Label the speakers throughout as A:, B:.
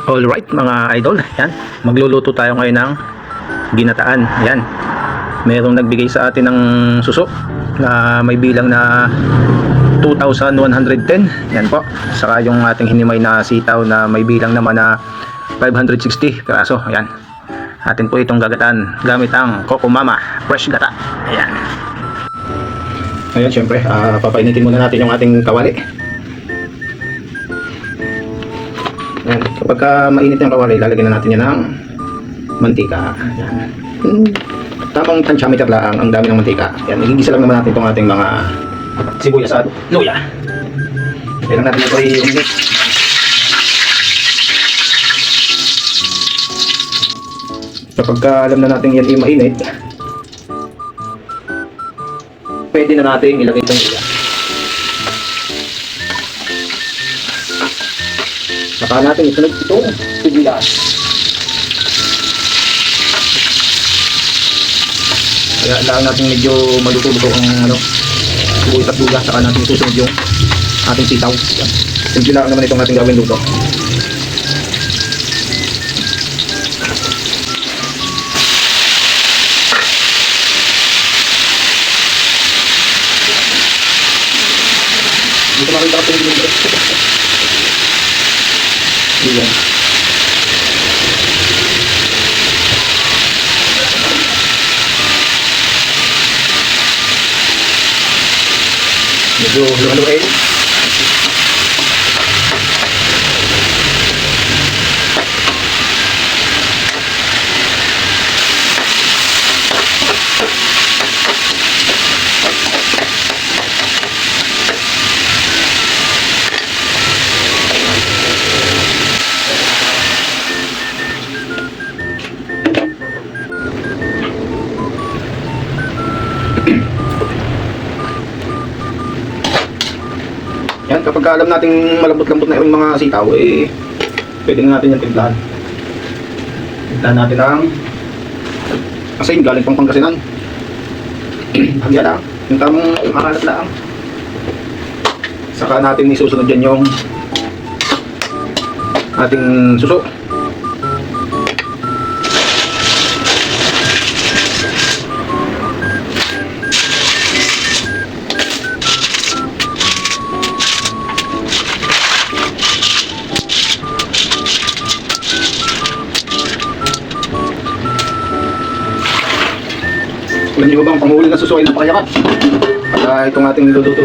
A: Alright mga idol, yan. Magluluto tayo ngayon ng ginataan. Yan. Merong nagbigay sa atin ng suso na may bilang na 2,110. Yan po. Saka yung ating hinimay na sitaw na may bilang naman na 560 piraso. Yan. Atin po itong gagataan gamit ang Coco Mama fresh gata. Ayan. Ayan, syempre, papainitin muna natin yung ating kawali. Ayan. Kapag mainit yung kawali, lalagyan na natin yan ng mantika. Ayan. Tamang tansyameter lang ang dami ng mantika. Ayan. Igigisa lang naman natin itong ating mga sibuyas at luya. Kailangan natin ito i-umit. Kapag alam na natin yan i-mainit, pwede na natin ilagay itong luya. Saka natin isunod itong sibuyas. Kaya lang natin medyo maluto-luto ang sibuyas at luya. Saka natin isusunod yung ating sitaw. Simple lang naman itong ating gawin luto. Dito makita ko yung luto. Ayan. Medyo lumaluin. Yan, kapag alam nating malambot-lambot na yung mga sitaw, pwede na natin yan timplahan. Timplahan natin ang asin, galing pang Pangasinan. Hagya lang, yung tamang makalat lang. Saka natin isusunod dyan yung ating suso. Alam niyo bang panghuli ng suso ay napakayakat? At itong ating luluto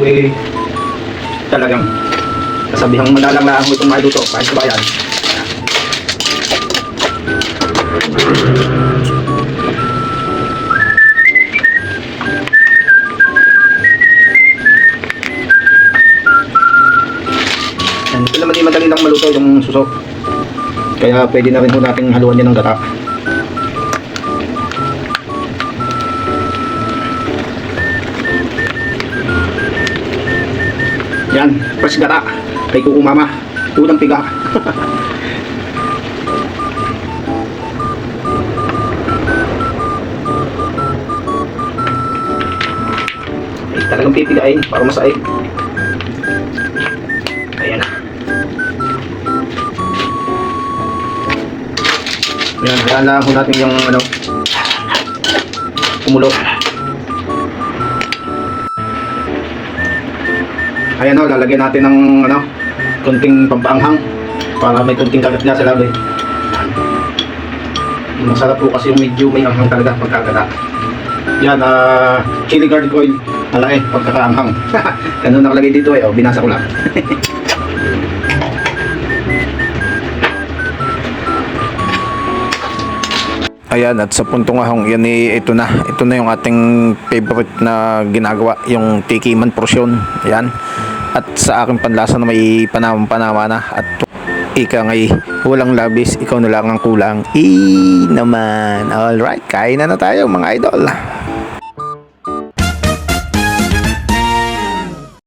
A: talagang kasabihang malalang mo itong maluto kahit sa bayan. Ito naman di madali lang maluto yung suso. Kaya pwede na rin po natin haluan yan ng gata. Yan, fresh gata kay Coco Mama, unang piga. Talagang pipigain para masaig. Ayan na. Yan, hayaan lang po natin yung kumulo. Ayan o, lalagyan natin ng konting pampaanghang para may konting kagat nga sa labi. Masarap po kasi yung medyo may anghang talaga pagkagata. Yan, chili garlic oil, pagkakaanghang. Ganun nakalagay dito binasa ko lang.
B: Ayan, at sa puntong ahong yan ito na yung ating favorite na ginagawa, yung tikiman porsyon. Ayan. At sa aking panlasa na may panama na at ika ngay walang labis, ikaw na lang ang kulang. Naman. Alright, kain na tayo mga idol.